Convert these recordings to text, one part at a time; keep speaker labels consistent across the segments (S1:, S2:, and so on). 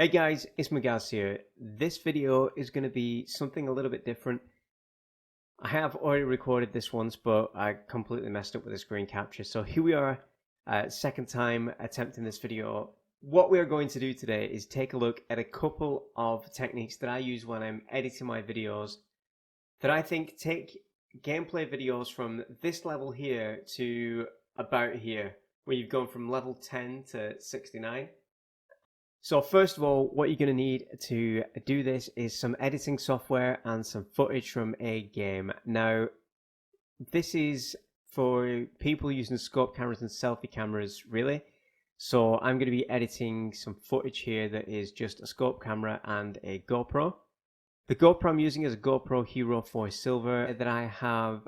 S1: Hey guys, it's Magaz here. This video is going to be something a little bit different. I have already recorded this once, but I completely messed up with the screen capture. So here we are, second time attempting this video. What we are going to do today is take a look at a couple of techniques that I use when I'm editing my videos that I think take gameplay videos from this level here to about here, where you've gone from level 10 to 69. So first of all, what you're going to need to do this is some editing software and some footage from a game. Now, this is for people using scope cameras and selfie cameras, really. So I'm going to be editing some footage here that is just a scope camera and a GoPro. The GoPro I'm using is a GoPro Hero 4 Silver that I have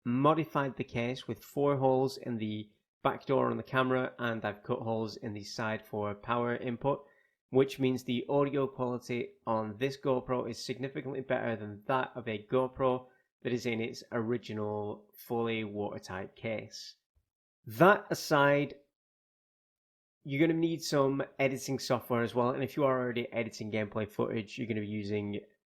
S1: modified the case with 4 holes in the back door on the camera, and I've cut holes in the side for power input, which means the audio quality on this GoPro is significantly better than that of a GoPro that is in its original fully watertight case. That aside, you're going to need some editing software as well, and if you are already editing gameplay footage, you're going to be using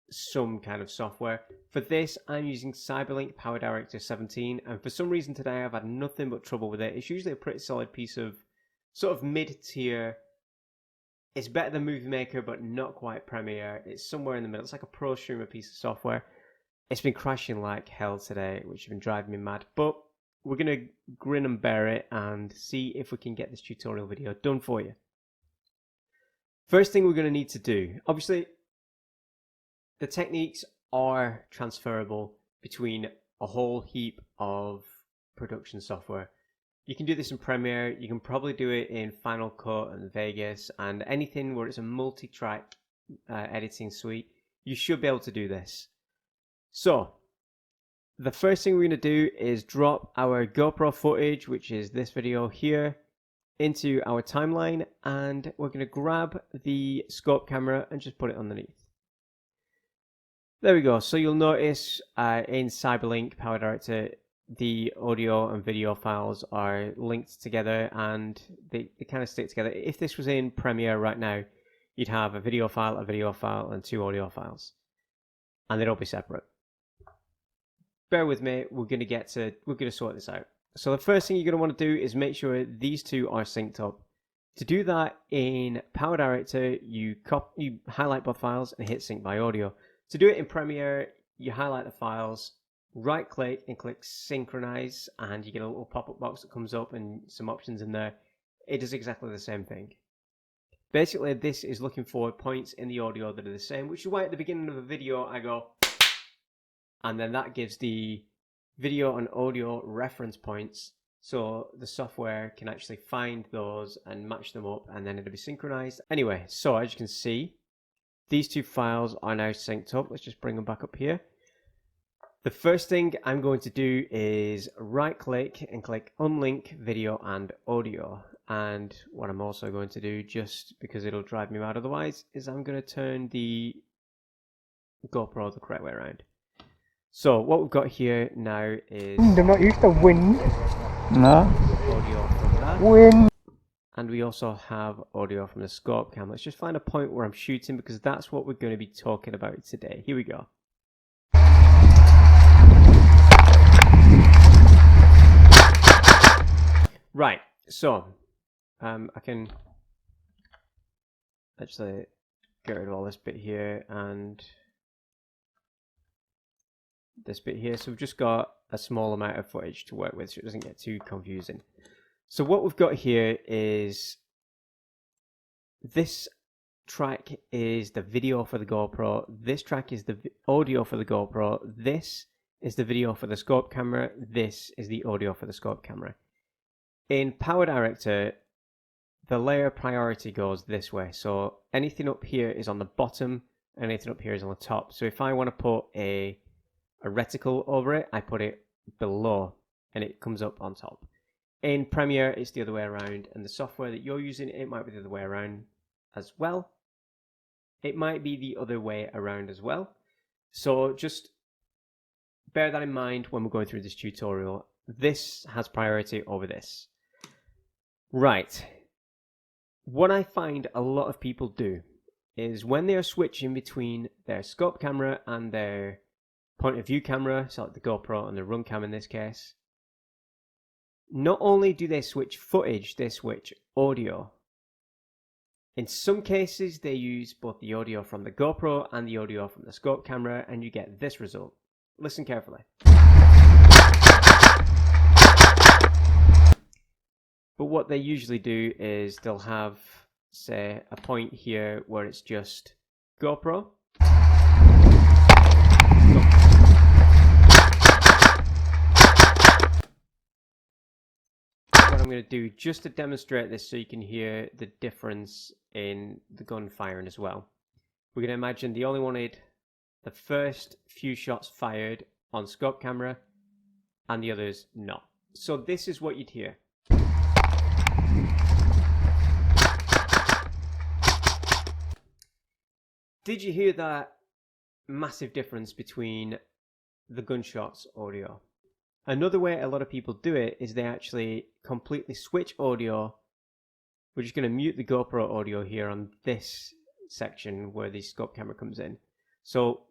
S1: some kind of software. For this, I'm using Cyberlink Power Director 17, and for some reason today I've had nothing but trouble with it. It's usually a pretty solid piece of sort of mid-tier. It's better than Movie Maker, but not quite Premiere. It's somewhere in the middle. It's like a prosumer piece of software. It's been crashing like hell today, which has been driving me mad. But we're going to grin and bear it and see if we can get this tutorial video done for you. First thing we're going to need to do, obviously, the techniques are transferable between a whole heap of production software. You can do this in Premiere, you can probably do it in Final Cut and Vegas, and anything where it's a multi-track editing suite, you should be able to do this. So, the first thing we're going to do is drop our GoPro footage, which is this video here, into our timeline, and we're going to grab the scope camera and just put it underneath. There we go. So you'll notice in Cyberlink Power Director, the audio and video files are linked together and they kind of stick together. If this was in Premiere right now, you'd have a video file, and 2 audio files, and they'd all be separate. Bear with me, we're going to sort this out. So the first thing you're going to want to do is make sure these two are synced up. To do that in Power Director, you highlight both files and hit sync by audio. To do it in Premiere, you highlight the files, right click and click synchronize, and you get a little pop-up box that comes up and some options in there. It does exactly the same thing. Basically, this is looking for points in the audio that are the same, which is why at the beginning of a video I go, and then that gives the video and audio reference points, so the software can actually find those and match them up, and then it'll be synchronized. Anyway, so as you can see, these 2 files are now synced up. Let's just bring them back up here. The first thing I'm going to do is right click and click unlink video and audio. And what I'm also going to do, just because it'll drive me mad otherwise, is I'm going to turn the GoPro the correct way around. So what we've got here now is
S2: I'm not used to wind. No.
S1: Audio from that.
S2: Wind.
S1: And we also have audio from the scope cam. Let's just find a point where I'm shooting, because that's what we're going to be talking about today. Here we go. Right, so I can actually get rid of all this bit here and this bit here. So we've just got a small amount of footage to work with so it doesn't get too confusing. So what we've got here is this track is the video for the GoPro, this track is the audio for the GoPro, this is the video for the scope camera, this is the audio for the scope camera. In Power Director, the layer priority goes this way, so anything up here is on the bottom, anything up here is on the top. So if I want to put a reticle over it, I put it below and it comes up on top. In Premiere, it's the other way around, and the software that you're using, it might be the other way around as well. It might be the other way around as well. So just bear that in mind when we're going through this tutorial. This has priority over this. Right. What I find a lot of people do is when they are switching between their scope camera and their point of view camera, so like the GoPro and the run cam in this case, not only do they switch footage, they switch audio. In some cases, they use both the audio from the GoPro and the audio from the scope camera, and you get this result. Listen carefully. But what they usually do is they'll have, say, a point here where it's just GoPro. What I'm going to do just to demonstrate this so you can hear the difference in the gun firing as well. We're going to imagine they only wanted the first few shots fired on scope camera and the others not. So this is what you'd hear. Did you hear that massive difference between the gunshots audio? Another way a lot of people do it is they actually completely switch audio. We're just going to mute the GoPro audio here on this section where the scope camera comes in. So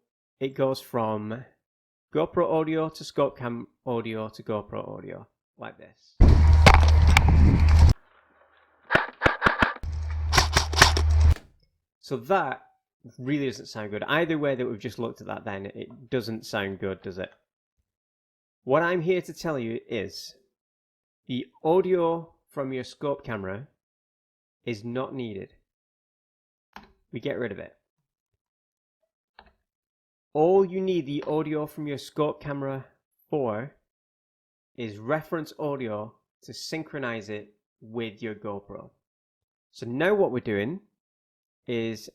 S1: it goes from GoPro audio to scope cam audio to GoPro audio, like this. So that really doesn't sound good. Either way that we've just looked at that, then it doesn't sound good, does it? What I'm here to tell you is the audio from your scope camera is not needed. We get rid of it. All you need the audio from your scope camera for is reference audio to synchronize it with your GoPro. So now what we're doing is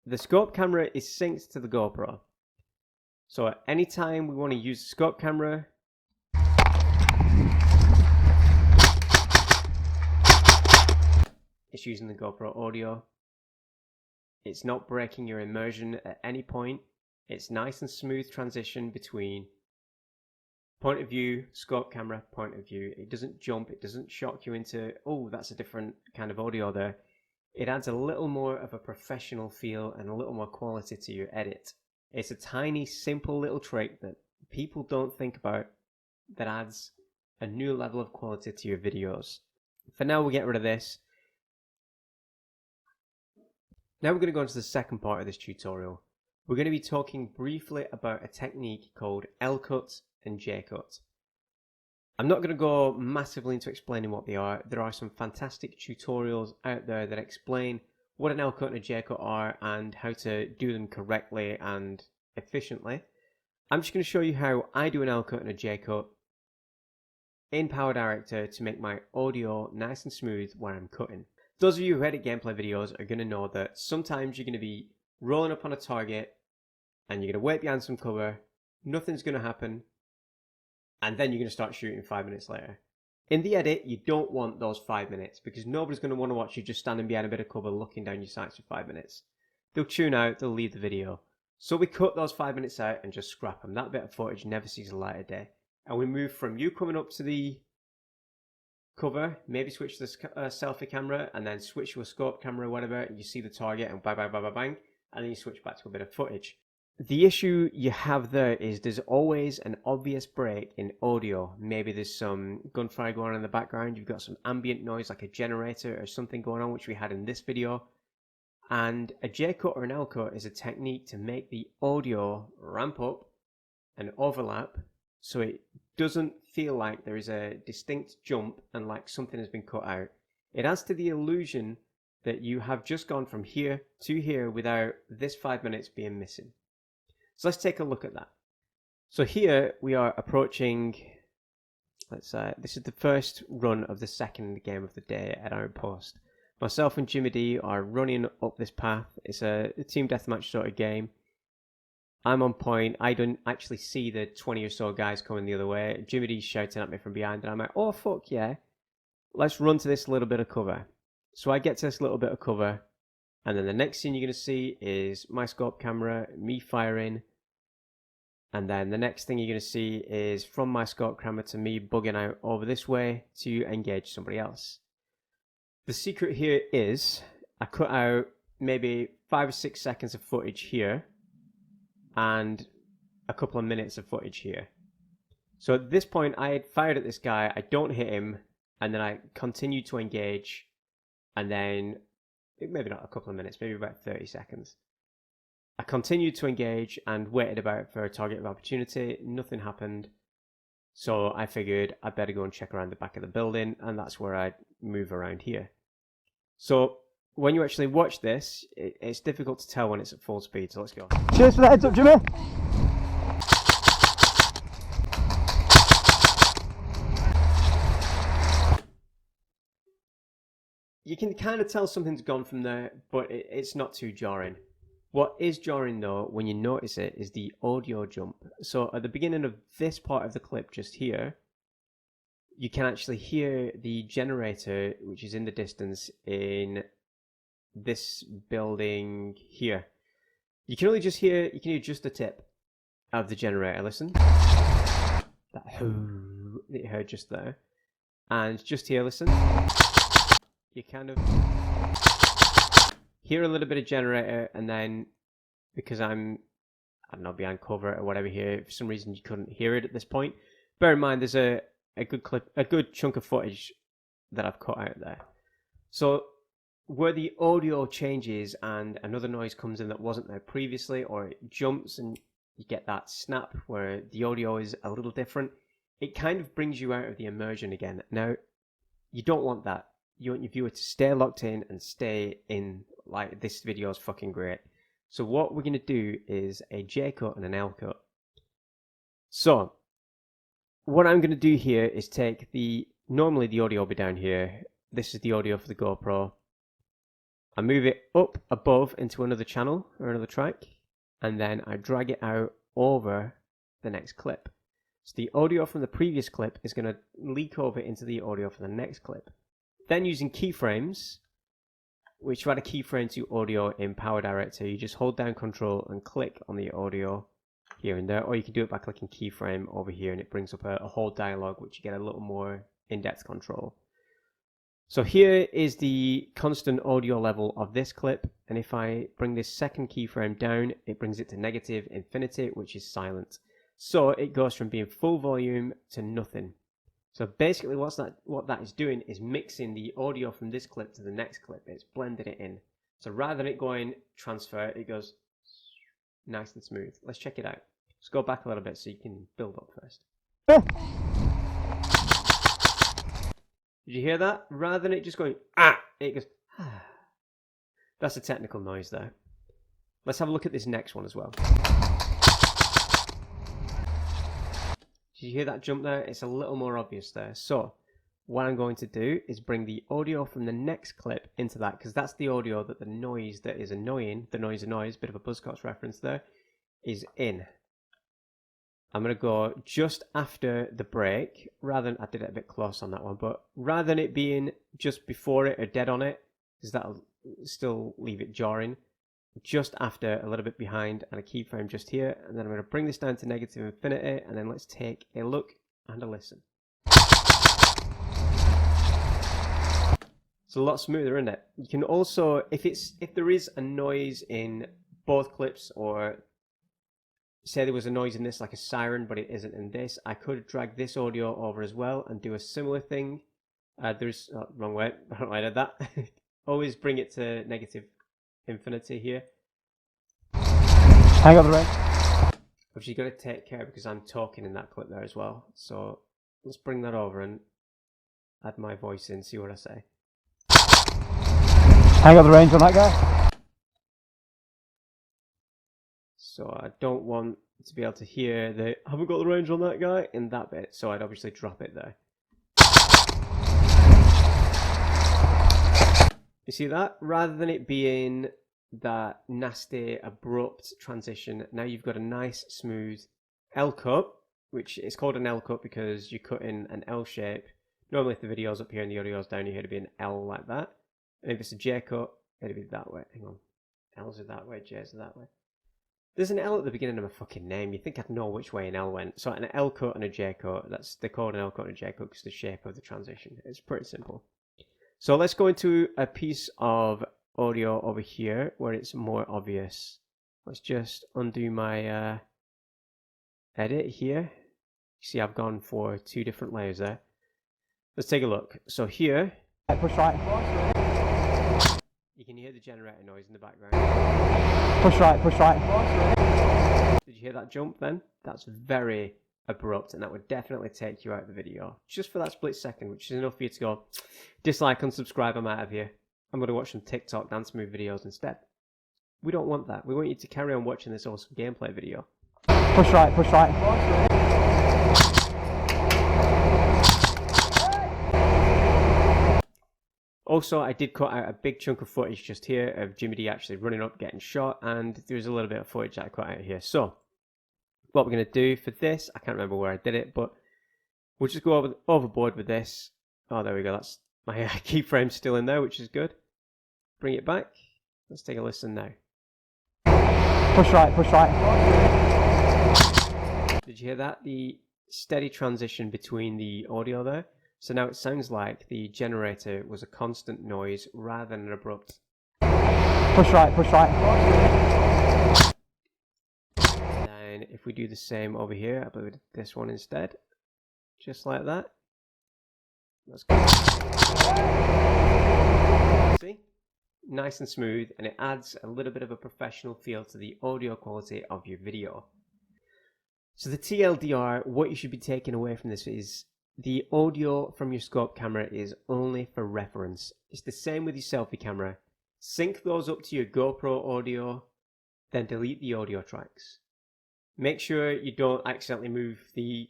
S1: the scope camera is synced to the GoPro. So at any time we want to use the scope camera, it's using the GoPro audio. It's not breaking your immersion at any point. It's nice and smooth transition between point of view, scope camera, point of view. It doesn't jump, it doesn't shock you into, oh, that's a different kind of audio there. It adds a little more of a professional feel and a little more quality to your edit. It's a tiny, simple little trick that people don't think about that adds a new level of quality to your videos. For now, we'll get rid of this. Now we're going to go into the second part of this tutorial. We're going to be talking briefly about a technique called Elcuts and J-cut. I'm not going to go massively into explaining what they are. There are some fantastic tutorials out there that explain what an Elcut and a J-cut are and how to do them correctly and efficiently. I'm just going to show you how I do an Elcut and a J-cut in Power Director to make my audio nice and smooth when I'm cutting. Those of you who edit gameplay videos are going to know that sometimes you're going to be rolling up on a target and you're going to wait behind some cover, nothing's going to happen, and then you're going to start shooting 5 minutes later. In the edit, you don't want those 5 minutes because nobody's going to want to watch you just standing behind a bit of cover looking down your sights for 5 minutes. They'll tune out, they'll leave the video. So we cut those 5 minutes out and just scrap them. That bit of footage never sees the light of day. And we move from you coming up to the cover, maybe switch to the selfie camera and then switch to a scope camera or whatever, and you see the target and bang, bang, bang, bang, bang, and then you switch back to a bit of footage. The issue you have there is there's always an obvious break in audio. Maybe there's some gunfire going on in the background, you've got some ambient noise like a generator or something going on, which we had in this video. And a J-cut or an L-cut is a technique to make the audio ramp up and overlap so it doesn't feel like there is a distinct jump and like something has been cut out. It adds to the illusion that you have just gone from here to here without this 5 minutes being missing. So let's take a look at that. So here we are approaching, this is the first run of the second game of the day at Iron Post. Myself and Jimmy D are running up this path. It's a team deathmatch sort of game. I'm on point. I don't actually see the 20 or so guys coming the other way. Jimmy D's shouting at me from behind and I'm like, oh fuck yeah. Let's run to this little bit of cover. So I get to this little bit of cover. And then the next thing you're going to see is my scope camera, me firing. And then the next thing you're going to see is from my scope camera to me bugging out over this way to engage somebody else. The secret here is I cut out maybe 5 or 6 seconds of footage here and a couple of minutes of footage here. So at this point, I had fired at this guy, I don't hit him, and then I continue to engage, and then maybe not a couple of minutes, maybe about 30 seconds. I continued to engage and waited about for a target of opportunity. Nothing happened. So I figured I'd better go and check around the back of the building, and that's where I'd move around here. So when you actually watch this, it's difficult to tell when it's at full speed, so let's go.
S2: Cheers for the heads up, Jimmy.
S1: You can kind of tell something's gone from there, but it's not too jarring. What is jarring though, when you notice it, is the audio jump. So at the beginning of this part of the clip just here, you can actually hear the generator, which is in the distance in this building here. You can hear just the tip of the generator. Listen. That hoo that you heard just there. And just here, listen. You kind of hear a little bit of generator, and then because I don't know, behind cover or whatever here, for some reason you couldn't hear it at this point. Bear in mind, there's a good chunk of footage that I've cut out there. So where the audio changes and another noise comes in that wasn't there previously, or it jumps and you get that snap where the audio is a little different, it kind of brings you out of the immersion again. Now, you don't want that. You want your viewer to stay locked in and stay in, like, this video is fucking great. So what we're going to do is a J-cut and an L-cut. So what I'm going to do here is take normally the audio will be down here. This is the audio for the GoPro. I move it up above into another channel or another track, and then I drag it out over the next clip. So the audio from the previous clip is going to leak over into the audio for the next clip. Then using keyframes, which you add a keyframe to audio in Power Director, you just hold down Control and click on the audio here and there, or you can do it by clicking keyframe over here and it brings up a whole dialogue, which you get a little more in-depth control. So here is the constant audio level of this clip, and if I bring this second keyframe down, it brings it to negative infinity, which is silent. So it goes from being full volume to nothing. So basically what that is doing is mixing the audio from this clip to the next clip. It's blending it in. So rather than it going transfer, it goes nice and smooth. Let's check it out. Let's go back a little bit so you can build up first. Did you hear that? Rather than it just going, it goes, That's a technical noise there. Let's have a look at this next one as well. Did you hear that jump there? It's a little more obvious there. So what I'm going to do is bring the audio from the next clip into that, because that's the audio that the noise that is annoying, the noise, bit of a Buzzcocks reference there, is in. I'm going to go just after the break, rather than, I did it a bit close on that one, but rather than it being just before it or dead on it, because that'll still leave it jarring, just after, a little bit behind, and a keyframe just here, and then I'm going to bring this down to negative infinity, and then let's take a look and a listen. It's a lot smoother, isn't it? You can also, if there is a noise in both clips, or say there was a noise in this like a siren but it isn't in this, I could drag this audio over as well and do a similar thing. Wrong way, I don't know why I did that. Always bring it to negative infinity here.
S2: Hang on the range.
S1: Obviously you've got to take care because I'm talking in that clip there as well. So let's bring that over and add my voice in, see what I say.
S2: Hang on the range on that guy.
S1: So I don't want to be able to hear the haven't got the range on that guy in that bit, so I'd obviously drop it there. You see that? Rather than it being that nasty, abrupt transition, now you've got a nice, smooth L cut, which is called an L cut because you cut in an L shape. Normally if the video's up here and the audio's down here, it'd be an L like that. And if it's a J cut, it'd be that way. Hang on. L's are that way, J's are that way. There's an L at the beginning of my fucking name. You think I'd know which way an L went. So an L cut and a J cut, they're called an L cut and a J cut because the shape of the transition. It's pretty simple. So let's go into a piece of audio over here where it's more obvious. Let's just undo my edit here. You see I've gone for 2 different layers there. Let's take a look. So here,
S2: Push right.
S1: you can hear the generator noise in the background.
S2: Push right, push right.
S1: Did you hear that jump then? That's very abrupt, and that would definitely take you out of the video. Just for that split second, which is enough for you to go, dislike, unsubscribe, I'm out of here. I'm going to watch some TikTok dance move videos instead. We don't want that. We want you to carry on watching this awesome gameplay video.
S2: Push right, push right.
S1: Also, I did cut out a big chunk of footage just here of Jimmy D actually running up, getting shot, and there's a little bit of footage that I cut out here. So, what we're going to do for this, I can't remember where I did it, but we'll just go overboard with this. Oh, there we go. That's my keyframe still in there, which is good. Bring it back. Let's take a listen now.
S2: Push right, push right.
S1: Did you hear that? The steady transition between the audio there. So now it sounds like the generator was a constant noise rather than an abrupt.
S2: Push right, push right.
S1: And if we do the same over here, I believe this one instead. Just like that. Let's go. See? Nice and smooth, and it adds a little bit of a professional feel to the audio quality of your video. So the TLDR, what you should be taking away from this is the audio from your scope camera is only for reference. It's the same with your selfie camera. Sync those up to your GoPro audio, then delete the audio tracks. Make sure you don't accidentally move the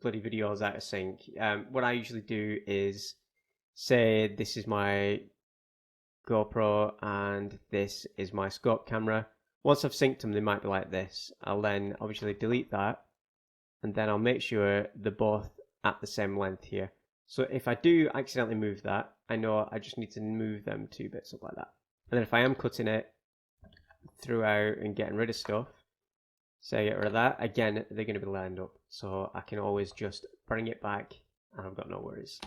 S1: bloody videos out of sync. What I usually do is say this is my GoPro and this is my scope camera. Once I've synced them, they might be like this. I'll then obviously delete that, and then I'll make sure they're both at the same length here. So if I do accidentally move that, I know I just need to move them 2 bits up like that. And then if I am cutting it throughout and getting rid of stuff, say get rid of that, again, they're going to be lined up. So I can always just bring it back and I've got no worries.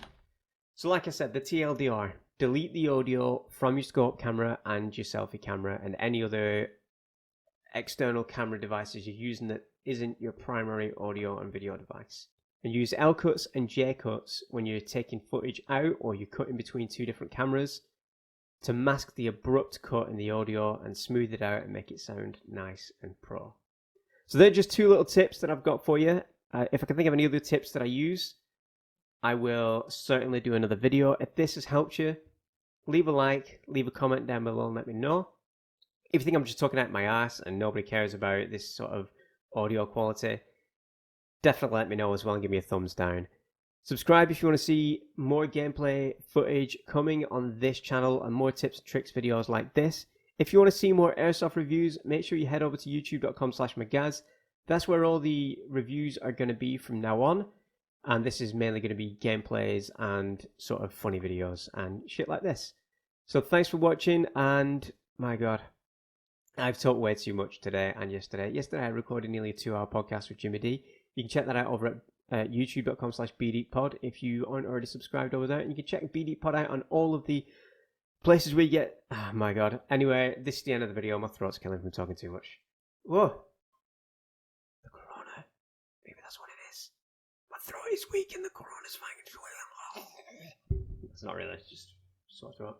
S1: So like I said, the TLDR, delete the audio from your scope camera and your selfie camera and any other external camera devices you're using that isn't your primary audio and video device. And use Elcuts and J-cuts when you're taking footage out or you're cutting between 2 different cameras to mask the abrupt cut in the audio and smooth it out and make it sound nice and pro. So they're just 2 little tips that I've got for you. If I can think of any other tips that I use, I will certainly do another video. If this has helped you, leave a like, leave a comment down below and let me know. If you think I'm just talking out my ass and nobody cares about this sort of audio quality, definitely let me know as well and give me a thumbs down. Subscribe if you want to see more gameplay footage coming on this channel and more tips and tricks videos like this. If you want to see more airsoft reviews, make sure you head over to youtube.com/Magaz. That's where all the reviews are going to be from now on. And this is mainly going to be gameplays and sort of funny videos and shit like this. So thanks for watching, and my god, I've talked way too much today and yesterday. Yesterday I recorded nearly a 2-hour podcast with Jimmy D. You can check that out over at youtube.com/bdeeppod if you aren't already subscribed over there. And you can check BDeeppod out on all of the places where you get... Oh my god. Anyway, this is the end of the video. My throat's killing from talking too much. Whoa. The corona. Maybe that's what it is. My throat is weak and the corona's fine. It's not really. It's just sore throat.